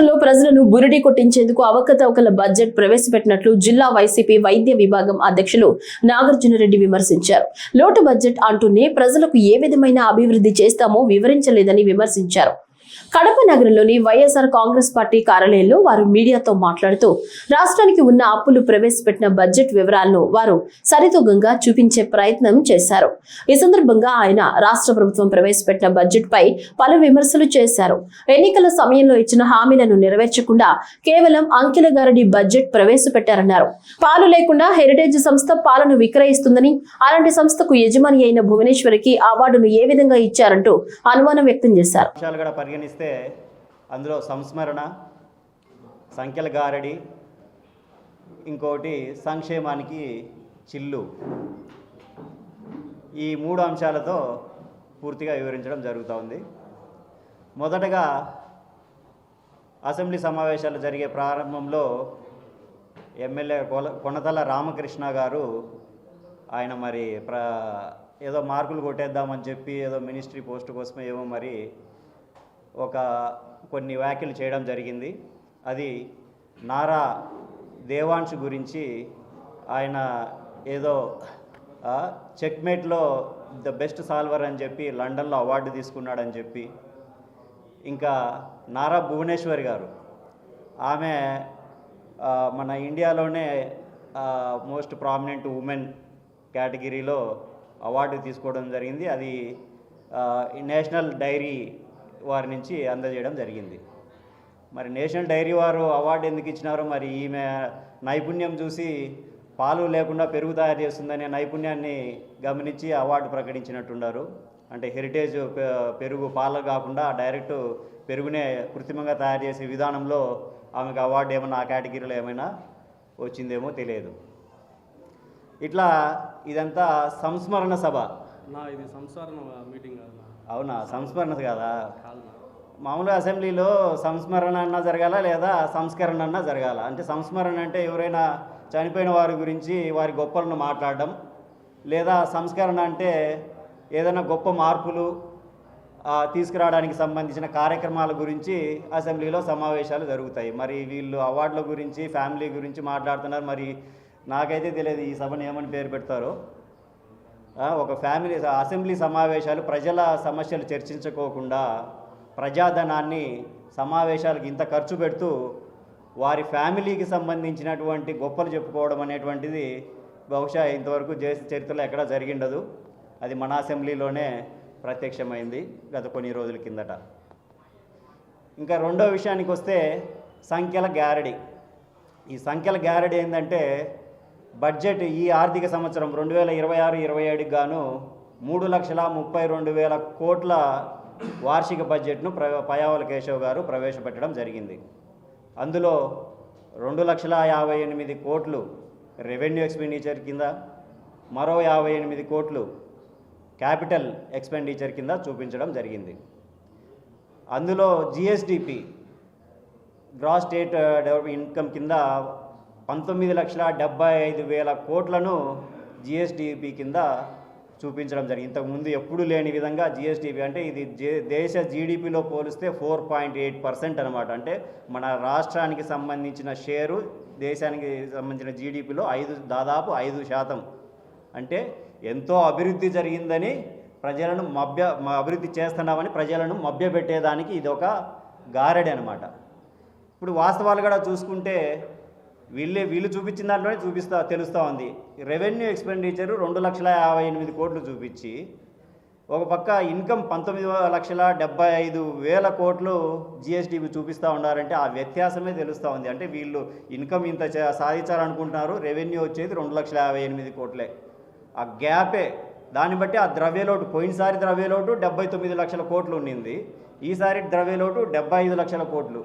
రాష్ట్రంలో ప్రజలను బురిడి కొట్టించేందుకు అవకతవకల బడ్జెట్ ప్రవేశపెట్టినట్లు జిల్లా వైసీపీ వైద్య విభాగం అధ్యక్షులు నాగార్జునరెడ్డి విమర్శించారు. లోటు బడ్జెట్ అంటూనే ప్రజలకు ఏ విధమైన అభివృద్ధి చేస్తామో వివరించలేదని విమర్శించారు. కడప నగరంలోని వైఎస్ఆర్ కాంగ్రెస్ పార్టీ కార్యాలయంలో వారు మీడియాతో మాట్లాడుతూ రాష్ట్రానికి ఉన్న అప్పులు ప్రవేశపెట్టిన బడ్జెట్ వివరాలను వారు సరితూగంగా చూపించే ప్రయత్నం చేశారు. ఈ సందర్భంగా ఆయన రాష్ట్ర ప్రభుత్వం ప్రవేశపెట్టిన బడ్జెట్ పై పలు విమర్శలు చేశారు. ఎన్నికల సమయంలో ఇచ్చిన హామీలను నెరవేర్చకుండా కేవలం అంకెల గారడి బడ్జెట్ ప్రవేశపెట్టారన్నారు. పాలు లేకుండా హెరిటేజ్ సంస్థ పాలను విక్రయిస్తుందని, అలాంటి సంస్థకు యజమాని అయిన భువనేశ్వరికి అవార్డును ఏ విధంగా ఇచ్చారంటూ అనుమానం వ్యక్తం చేశారు. అందులో సంస్మరణ, సంఖ్యల గారడి, ఇంకోటి సంక్షేమానికి చిల్లు, ఈ మూడు అంశాలతో పూర్తిగా వివరించడం జరుగుతోంది. మొదటగా అసెంబ్లీ సమావేశాలు జరిగే ప్రారంభంలో ఎమ్మెల్యే కొనతల రామకృష్ణ గారు ఆయన మరి ఏదో మార్కులు కొట్టేద్దామని చెప్పి ఏదో మినిస్ట్రీ పోస్ట్ కోసమే ఏమో మరి కొన్ని వ్యాఖ్యలు చేయడం జరిగింది. అది నారా దేవాంశ్ గురించి ఆయన ఏదో చెక్మేట్లో ద బెస్ట్ సాల్వర్ అని చెప్పి లండన్లో అవార్డు తీసుకున్నాడని చెప్పి, ఇంకా నారా భువనేశ్వరి గారు ఆమె మన ఇండియాలోనే మోస్ట్ ప్రామినెంట్ ఉమెన్ కేటగిరీలో అవార్డు తీసుకోవడం జరిగింది. అది నేషనల్ డైరీ వారి నుంచి అందజేయడం జరిగింది. మరి నేషనల్ డైరీ వారు అవార్డు ఎందుకు ఇచ్చినారో, మరి ఈమె నైపుణ్యం చూసి పాలు లేకుండా పెరుగు తయారు చేస్తుందనే నైపుణ్యాన్ని గమనించి అవార్డు ప్రకటించినట్టున్నారు. అంటే హెరిటేజ్ పెరుగు పాలు కాకుండా డైరెక్ట్ పెరుగునే కృత్రిమంగా తయారు చేసే విధానంలో ఆమెకు అవార్డు ఏమైనా ఆ కేటగిరీలో ఏమైనా వచ్చిందేమో తెలియదు. ఇట్లా ఇదంతా సంస్మరణ సభ. ఇది సంస్మరణ మీటింగ్ అవునా? సంస్మరణ కదా. మామూలుగా అసెంబ్లీలో సంస్మరణ అన్నా జరగాల, లేదా సంస్కరణ అన్నా జరగాల. అంటే సంస్మరణ అంటే ఎవరైనా చనిపోయిన వారి గురించి వారి గొప్పలను మాట్లాడడం, లేదా సంస్కరణ అంటే ఏదైనా గొప్ప మార్పులు తీసుకురావడానికి సంబంధించిన కార్యక్రమాల గురించి అసెంబ్లీలో సమావేశాలు జరుగుతాయి. మరి వీళ్ళు అవార్డుల గురించి, ఫ్యామిలీ గురించి మాట్లాడుతున్నారు. మరి నాకైతే తెలియదు ఈ సభను ఏమని పేరు పెడతారో. ఒక ఫ్యామిలీ అసెంబ్లీ సమావేశాలు ప్రజల సమస్యలు చర్చించుకోకుండా ప్రజాధనాన్ని సమావేశాలకు ఇంత ఖర్చు పెడుతూ వారి ఫ్యామిలీకి సంబంధించినటువంటి గొప్పలు చెప్పుకోవడం అనేటువంటిది బహుశా ఇంతవరకు చరిత్రలో ఎక్కడా జరిగిండదు. అది మన అసెంబ్లీలోనే ప్రత్యక్షమైంది గత కొన్ని రోజుల కిందట. ఇంకా రెండో విషయానికి వస్తే సంఖ్యల గ్యారడి. ఈ సంఖ్యల గ్యారడి ఏంటంటే, బడ్జెట్ ఈ ఆర్థిక సంవత్సరం 2026-27కి గాను 3,32,000 కోట్ల వార్షిక బడ్జెట్ను పయ్యావుల కేశవ్ గారు ప్రవేశపెట్టడం జరిగింది. అందులో 2,58,000 కోట్లు రెవెన్యూ ఎక్స్పెండిచర్ కింద, మరో 58 కోట్లు క్యాపిటల్ ఎక్స్పెండిచర్ కింద చూపించడం జరిగింది. అందులో GSDP gross state development income కింద 19,75,000 కోట్లను జిఎస్డిపి కింద చూపించడం జరిగింది. ఇంతకుముందు ఎప్పుడూ లేని విధంగా జిఎస్డిపి అంటే ఇది దేశ జీడిపిలో పోలిస్తే 4.8% అనమాట. అంటే మన రాష్ట్రానికి సంబంధించిన షేరు దేశానికి సంబంధించిన జీడిపిలో దాదాపు 5%. అంటే ఎంతో అభివృద్ధి జరిగిందని ప్రజలను అభివృద్ధి చేస్తున్నామని ప్రజలను మభ్యపెట్టేదానికి ఇది ఒక గారడి అనమాట. ఇప్పుడు వాస్తవాలు కూడా చూసుకుంటే వీళ్ళు చూపించిన దాంట్లోనే తెలుస్తూ ఉంది. రెవెన్యూ ఎక్స్పెండిచరు 2,58,000 కోట్లు చూపించి, ఒక పక్క ఇన్కమ్ 19,75,000 కోట్లు జిఎస్డిపి చూపిస్తూ ఉన్నారంటే ఆ వ్యత్యాసమే తెలుస్తూ ఉంది. అంటే వీళ్ళు ఇన్కమ్ ఇంత సాధించాలనుకుంటున్నారు, రెవెన్యూ వచ్చేది 2,58,000 కోట్లే. ఆ గ్యాపే, దాన్ని బట్టి ఆ ద్రవ్యలోటు, పోయినసారి ద్రవ్యలోటు 79 లక్షల కోట్లు ఉండింది, ఈసారి ద్రవ్యలోటు 75 లక్షల కోట్లు.